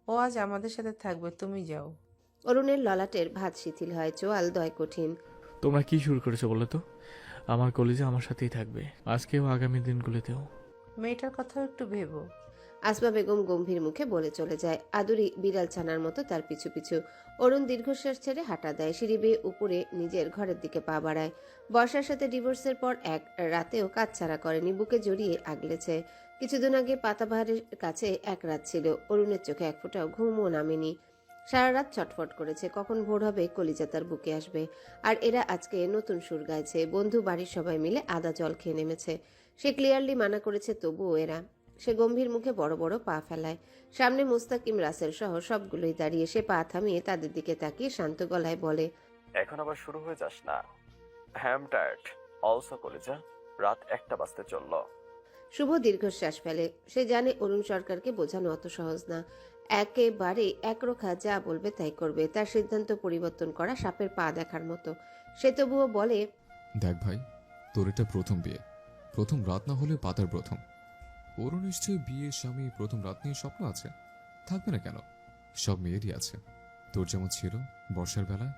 ও আজ আমাদের সাথে থাকবে, তুমি যাও। অরুণের ললাটের ভাঁজ শিথিল হয়, চোয়াল দয় কঠিন। তোমরা কি শুরু করেছো বলো তো? আমার কলেজে আমার সাথেই থাকবে, আজকেও আগামী দিনগুলোতেও। মেয়েটার কথাও একটু ভেবো। আসমা বেগম গম্ভীর মুখে বলে চলে যায়। আদুরি বিড়াল ছানার মতো তার পিছু পিছু। অরুণ দীর্ঘশ্বাস ছেড়ে হাঁটা দেয়, সিঁড়ি বেয়ে উপরে নিজের ঘরের দিকে পা বাড়ায়। বর্ষার সাথে ডিভোর্সের পর এক রাতেও কাজ ছাড়া করেনি, বুকে জড়িয়ে আগলেছে। কিছুদিন আগে পাতাবাহারের কাছে এক রাত ছিল। অরুণের চোখে এক ফোঁটাও ঘুমও নামেনি। সারা রাত ছটফট করেছে, কখন ভোর হবে, কলিজা তার বুকে আসবে। আর এরা আজকে নতুন সুর গাইছে, বন্ধু বাড়ির সবাই মিলে আদা জল খেয়ে নেমেছে। সে ক্লিয়ারলি মানা করেছে, তবুও এরা। সে গম্ভীর মুখে বড় বড় পা ফেলায়। সামনে মুস্তাকিম, রাসেল সহ সবগুলোই দাঁড়িয়ে। সে পা থামিয়ে তাদের দিকে তাকিয়ে শান্ত গলায় বলে, এখন আবার শুরু হয়ে যাস না। হ্যাম টায়ার্ড অলসো কলেজা। রাত 1টা বাজতে চললো। শুভ দীর্ঘশ্বাস ফেলে। সে জানে অরুণ সরকারকে বোঝানো অত সহজ না। একেবারে একরোখা যা বলবে তাই করবে। তার সিদ্ধান্ত পরিবর্তন করা সাপের পা দেখার মতো। সে তবুও বলে, দেখ ভাই, তোর এটা প্রথম বিয়ে। প্রথম রাত না হলে পাতার প্রথম। ওরও নিশ্চয়ই বিয়ে, স্বামী, প্রথম রাত নিয়ে স্বপ্ন আছে। থাকবে না কেন? সব মেয়েরই আছে। তোর যেমন ছিল বর্ষার বেলায়।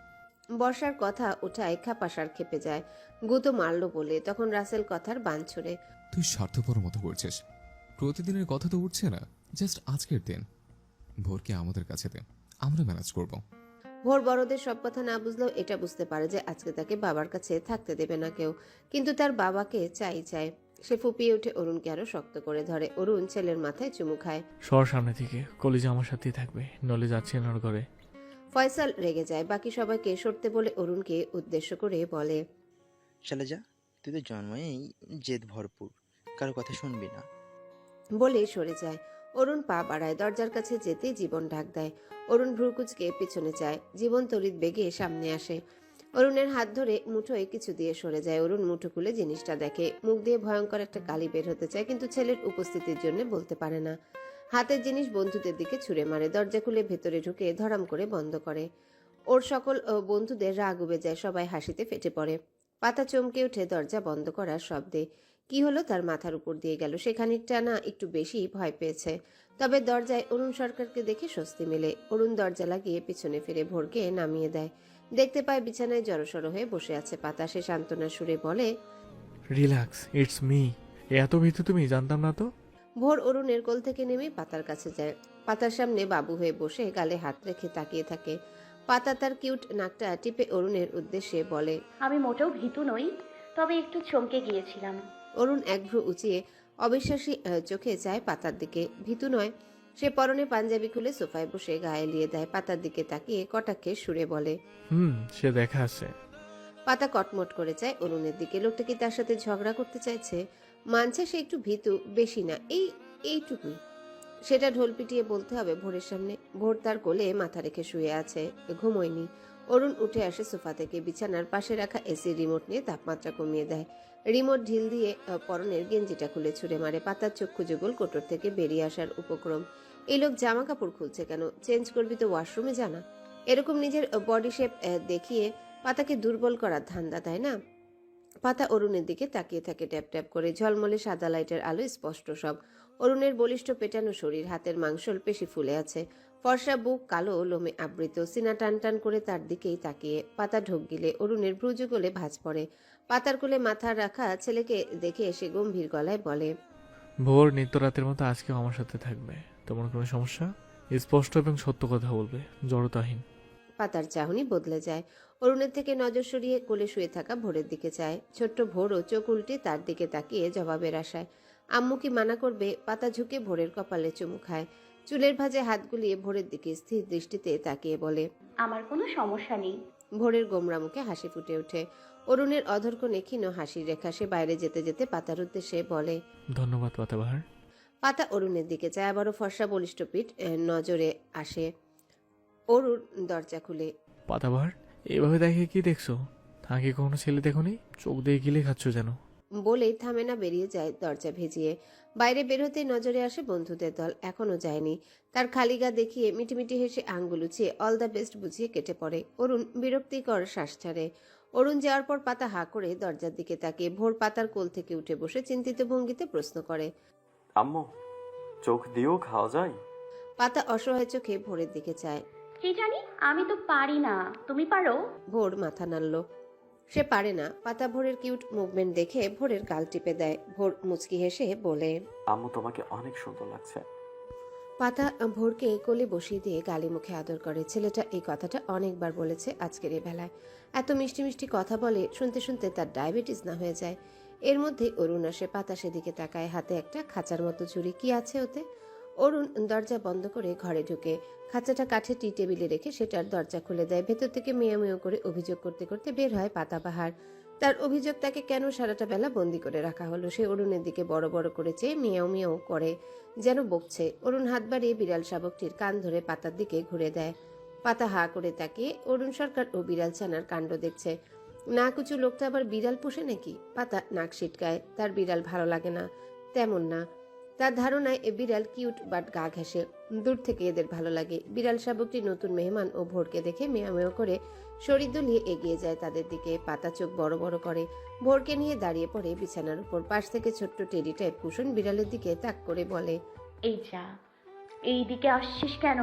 বর্ষার কথা উঠায় খাপাসার খেপে যায়। গুতো মারল বলে তখন রাসেল কথার বান ছড়ে। তুই স্বার্থপর মতো করছিস। প্রতিদিনের কথা তো উঠছে না, জাস্ট আজকের দিন। ভোরকে আমাদের কাছে দে, আমরা ম্যানেজ করব। ভোর বড়দের সব কথা না বুঝলেও এটা বুঝতে পারে যে আজকে তাকে বাবার কাছে থাকতে দেবে না কেউ। কিন্তু তার বাবাকে চাই। সে ফুপিয়ে উঠে অরুণকে আরো শক্ত করে ধরে। অরুণ ছেলের মাথায় চুমু খায়। সর সামনে থেকে, কলেজে আমার সাথেই থাকবে, নলে যাচ্ছি না ওর ঘরে। ফয়সাল রেগে যায়, বাকি সবাইকে সরতে বলে অরুণকে উদ্দেশ্য করে বলে, শালেজা, তুই তো জন্মেই জেদ ভরপুর, কারো কথা শুনবি না। বলে সরে যায়। অরুণ পা বাড়ায়, দরজার কাছে যেতেই জীবন ঢাক দেয়। অরুণ ভ্রুকুচকে পিছনে যায়। জীবন তড়িৎ বেগে সামনে আসে। অরুণের হাত ধরে মুঠোয় কিছু দিয়ে সরে যায়। অরুণ মুঠো খুলে জিনিসটা দেখে। মুখ দিয়ে ভয়ঙ্কর একটা কালি বের হতে চায়, কিন্তু ছেলের উপস্থিতির জন্য বলতে পারে না। হাতের জিনিস বন্ধুদের দিকে ছুঁড়ে মারে। দরজা খুলে ভেতরে ঢুকে ধরাম করে বন্ধ করে। ওর সকল বন্ধুদের রাগ উবে যায়, সবাই হাসিতে ফেটে পড়ে। পাতা চমকে ওঠে দরজা বন্ধ করার শব্দে। কি হলো তার মাথার উপর দিয়ে গেল। সে খানিকটা না একটু বেশি ভয় পেয়েছে। তবে দরজায় অরুণ সরকারকে দেখে স্বস্তি মেলে। অরুণ দরজা লাগিয়ে পিছনে ফিরে ভোরকে নামিয়ে দেয়। দেখতে পায় বিছানায় জড়সড় হয়ে বসে আছে পাতা। সে সান্ত্বনার সুরে বলে, রিল্যাক্স, ইটস মি। এত ভীতু তুমি, জানতাম না তো। ভোর অরুণের কোল থেকে নেমে পাতার কাছে যায়। পাতার সামনে বাবু হয়ে বসে গালে হাত রেখে তাকিয়ে থাকে। পাতা তার কিউট নাকটা টিপে অরুণের উদ্দেশ্যে বলে, আমি মোটেও ভীতু নই, তবে একটু চমকে গিয়েছিলাম। অরুণ এক ভ্রু উঁচিয়ে অবিশ্বাসী চোখে চায় পাতার দিকে। ভীতু নয়। সে পরনে পাঞ্জাবি খুলে সোফায় বসে গায়ে এলিয়ে দেয়। পাতার দিকে তাকিয়ে কটাক্ষের সুরে বলে, সে দেখা আছে। পাতা কটমট করে চায় অরুণের দিকে। লোকটা কি তার সাথে ঝগড়া করতে চাইছে? মানছে সে একটু ভীতু, বেশি না, এইটুকুই। সেটা ঢোল পিটিয়ে বলতে হবে ভোরের সামনে। ভোর তার কোলে মাথা রেখে শুয়ে আছে, ঘুমোয়নি। অরুণ উঠে আসে সোফা থেকে, বিছানার পাশে রাখা এসি রিমোট নিয়ে তাপমাত্রা কমিয়ে দেয়। রিমোট ঢিল দিয়ে পরনের গেঞ্জিটা খুলে ছুঁড়ে মারে। পাতার চক্ষু যুগল কোটর থেকে বেরিয়ে আসার উপক্রম। এই লোক জামা কাপড় খুলছে কেন? চেঞ্জ করবি তো ওয়াশরুমে জানা। এরকম নিজের বডি শেপ দেখিয়ে পাতাকে দুর্বল করার ধান্দা, তাই না? পাতা অরুণের দিকে তাকিয়ে থাকে ট্যাপ ট্যাপ করে। ঝলমলে সাদা লাইটের আলো স্পষ্ট সব। অরুণের বলিষ্ঠ পেটানো শরীর, হাতের মাংসল পেশি ফুলে আছে। ফর্সা বুক কালো লোমে আবৃত। সিনা টান টান করে তার দিকেই তাকিয়ে। পাতা ঢোক গিলে অরুণের ভ্রুযুগলে ভাঁজ পড়ে। পাতার কোলে মাথা রাখা ছেলেকে দেখে এসে গম্ভীর গলায় বলে, ভোর নিত্যরাতের মতো আজকেও আমার সাথে থাকবে। তোমার কোনো সমস্যা? স্পষ্ট এবং সত্য কথা বলবে, জড়তাহীন। পাতার চাহনি বদলে যায়। অরুণের থেকে নজর সরিয়ে কোলে শুয়ে থাকা ভোরের দিকে চায়। ছোট্ট ভোরও চোখ উল্টে তার দিকে তাকিয়ে জবাবের আশায়। আম্মু কি মানা করবে? পাতা ঝুঁকে ভোরের কপালে চুমু খায়। চুলের ভাঁজে হাত গুলিয়ে ভোরের দিকে স্থির দৃষ্টিতে তাকিয়ে বলে, আমার কোনো সমস্যা নেই। ভোরের গোমরা মুখে হাসি ফুটে ওঠে। অরুণের অধরকোণে ক্ষীণ হাসির রেখা। সে বাইরে যেতে যেতে পাতার উদ্দেশ্যে বলে, ধন্যবাদ পাতাবাহার। পাতা অরুণের দিকে চায়। আবারও ফর্সা বলিষ্ঠ পিঠ নজরে আসে। অরুণ দরজা খুলে, পাতাবাহার, এভাবে দেখে কি দেখছো? আগে কোনো ছেলে দেখোনি? চোখ দিয়ে গিলে খাচ্ছ যেন। বলেই থামে না, বেরিয়ে যায় দরজা ভেজিয়ে। বাইরে বের হতেই নজরে আসে বন্ধুদের দল। এখনো যায়নি। তার খালি গা দেখিয়ে মিটিমিটি হেসে আঙ্গুল উঁচিয়ে অল দ্য বেস্ট বুঝিয়ে কেটে পড়ে। অরুণ বিরক্তিকর শ্বাস ছাড়ে। অরুণ যাওয়ার পর পাতা হা করে দরজার দিকে তাকিয়ে ভোর পাতার কোল থেকে উঠে বসে চিন্তিত ভঙ্গিতে প্রশ্ন করে, আম্মু, চোখ দিয়েও খাওয়া যায়? পাতা অসহায় চোখে ভোরের দিকে চায়। কি জানি, আমি তো পারি না, তুমি পারো? ভোর মাথা নাড়ল। সে পারে না। পাতা ভোরের কিউট মুভমেন্ট দেখে ভোরের গাল টিপে দেয়। ভোর মুচকি হেসে বলে, আম্মু তোমাকে অনেক সুন্দর লাগছে। পাতা ভোরকে কোলে বসিয়ে দিয়ে গালি মুখে আদর করে। ছেলেটা এই কথাটা অনেকবার বলেছে আজকের এই বেলায়। এত মিষ্টি মিষ্টি কথা বলে, শুনতে শুনতে তার ডায়াবেটিস না হয়ে যায়। এর মধ্যে অরুণ আসে। পাতা সেদিকে তাকায়, হাতে একটা খাঁচার মতো ঝুড়ি। কি আছে ওতে? অরুণ দরজা বন্ধ করে ঘরে ঢুকে খাঁচাটা কাঠের টি টেবিলে রেখে সেটার দরজা খুলে দেয়। ভেতর থেকে মেয়ে মেয়ে করে অভিযোগ করতে করতে বের হয় পাতাবাহার। তার অভিযোগ, তাকে কেন সারাটা বেলা বন্দি করে রাখা হলো। সে অরুণের দিকে বড় বড় করে চেয়ে মিয়াও মিয়াও করে, যেন বকছে। অরুণ হাত বাড়িয়ে বিড়াল শাবকটির কান ধরে পাতার দিকে ঘুরে দেয়। পাতা হা করে তাকিয়ে অরুণ সরকার ও বিড়াল ছানার কাণ্ড দেখছে। না কুচু লোকটা আবার বিড়াল পোষে নাকি? পাতা নাক সিটকায়। তার বিড়াল ভালো লাগে না তেমন না। তার ধারণায় এ বিড়াল কিউট বাট গা ঘেঁষে। দূর থেকে এদের ভালো লাগে। বিড়াল শাবকটি নতুন মেহমান ও ভোরকে দেখে মেয়া মেয় করে শরীর দুলিয়ে এগিয়ে যায় তাদের দিকে। পাতা চোখ বড় বড় করে ভোরকে নিয়ে দাঁড়িয়ে পড়ে বিছানার উপর। পাশ থেকে ছোট্ট টেডি টাইপ কুশন বিড়ালের দিকে তাক করে বলে, এই যা, এই দিকে আসছিস কেন?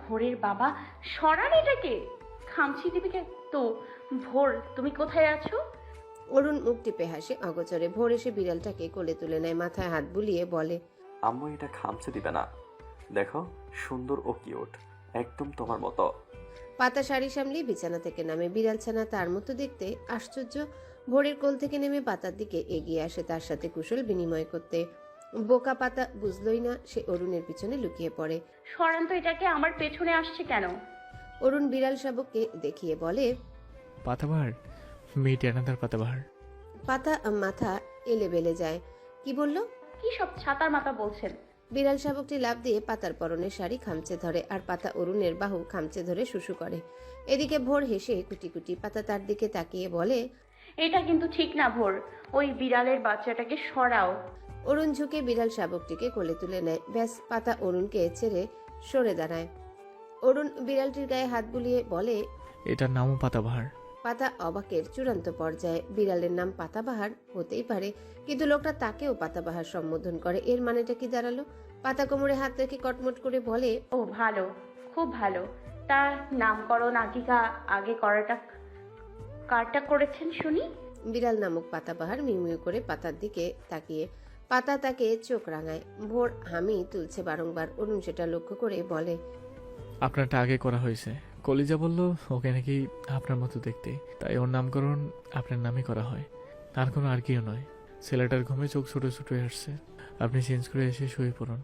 ভোরের বাবা, সরান এটাকে। খামচি দিবি তো? ভোর, তুমি কোথায় আছো? অরুণ মুখ টিপে হাসে অগোচরে। ভোর এসে বিড়ালটাকে কোলে তুলে নেয়, মাথায় হাত বুলিয়ে বলে, আম্মু এটা খামচে দিবে না, দেখো সুন্দর ও কিউট, একদম তোমার মতো। পাতা শাড়ি সামলিয়ে বিছানা থেকে নামে। বিড়াল ছানা তার মতো দেখতে। আশ্চর্য। ভোরের কোল থেকে নেমে পাতার দিকে এগিয়ে আসে তার সাথে কুশল বিনিময় করতে। বোকা পাতা বুঝলই না। সে অরুণের পিছনে লুকিয়ে পড়ে। সরান তো এটাকে, আমার পেছনে আসছে কেন? অরুণ বিড়াল শাবককে দেখিয়ে বলে, পাতাবাহার, মেয়েটি এনাদার পাতাবাহার। পাতা মাথা এলে বেলে যায়। কি বলল? কি সব ছাতার মাথা বলছেন? বিড়াল শাবকটি লাফ দিয়ে পাতার পরনের শাড়ি খামচে ধরে, আর পাতা অরুণের বাহু খামচে ধরে শুশু করে। এদিকে ভোর হেসে কুটি কুটি। পাতা তার দিকে তাকিয়ে বলে, এটা কিন্তু ঠিক না ভোর, ওই বিড়ালের বাচ্চাটাকে সরাও। অরুণ ঝুঁকে বিড়াল শাবকটিকে কোলে তুলে নেয়। ব্যাস, পাতা অরুণকে ছেড়ে সরে দাঁড়ায়। অরুণ বিড়ালটির গায়ে হাত বুলিয়ে বলে, এটার নামও পাতাবাহার। পাতা অবাকের চূড়ান্ত পর্যায়ে। বিড়ালের নাম পাতাবাহার হতেই পারে, কিন্তু লোকটা তাকেও পাতাবাহার সম্বোধন করে। এর মানেটা কি দাঁড়ালো? পাতা কোমরে হাত রেখে কটমট করে বলে, ও ভালো, খুব ভালো। তার নামকরণ আগে করাটা কারটা করেছেন শুনি? বিড়াল নামক পাতাবাহার মিউ মিউ করে পাতার দিকে তাকিয়ে। পাতা তাকে চোখ রাঙায়। ভোর হামি তুলছে বারংবার। অরুণ সেটা লক্ষ্য করে বলে, আপনারটা আগে করা হয়েছে। কলিজা বলল ওকে নাকি আপনার মতো দেখতে, তাই ওর নামকরণ আপনার নামই করা হয়। আর কোনো আর কেউ নয়। ছেলেটার ঘুমে চোখ ছোটো ছোটো আসছে, আপনি চেঞ্জ করে এসে শুয়ে পড়ুন।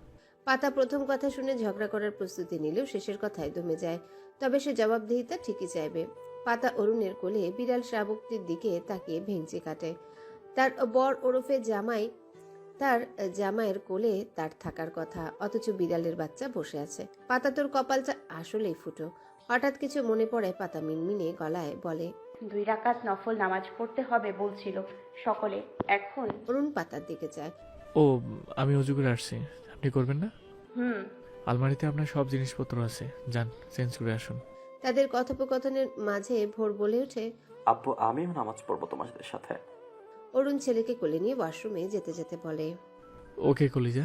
পাতা প্রথম কথা শুনে ঝগড়া করার প্রস্তুতি নিলেও শেষের কথায় দমে যায়। তবে সে জবাবদিহিতা ঠিকই চাইবে। পাতা অরুণের কোলে বিড়াল শাবকটির দিকে তাকিয়ে ভেঙচি কাটে। তার বর ওরফে জামাই, তার জামাইয়ের কোলে তার থাকার কথা, অথচ বিড়ালের বাচ্চা বসে আছে। পাতা তোর কপালটা আসলেই ফুটো। হঠাৎ কিছু মনে পড়ে পাতা মিনমিনে গলায় বলে, 2 রাকাত নফল নামাজ পড়তে হবে বলছিল সকলে, এখন? অরুণ পাতার দিকে যায়। ও, আমি অজু করে আসছি, আপনি করবেন না? হুম। আলমারিতে আপনার সব জিনিসপত্র আছে, যান চেঞ্জ করে আসুন। তাদের কথোপকথনের মাঝে ভোর বলে ওঠে, আব্বু আমিও নামাজ পড়বো তোমাদের সাথে। অরুণ ছেলেকে কোলে নিয়ে ওয়াশরুমে যেতে যেতে বলে, ওকে কলিজা,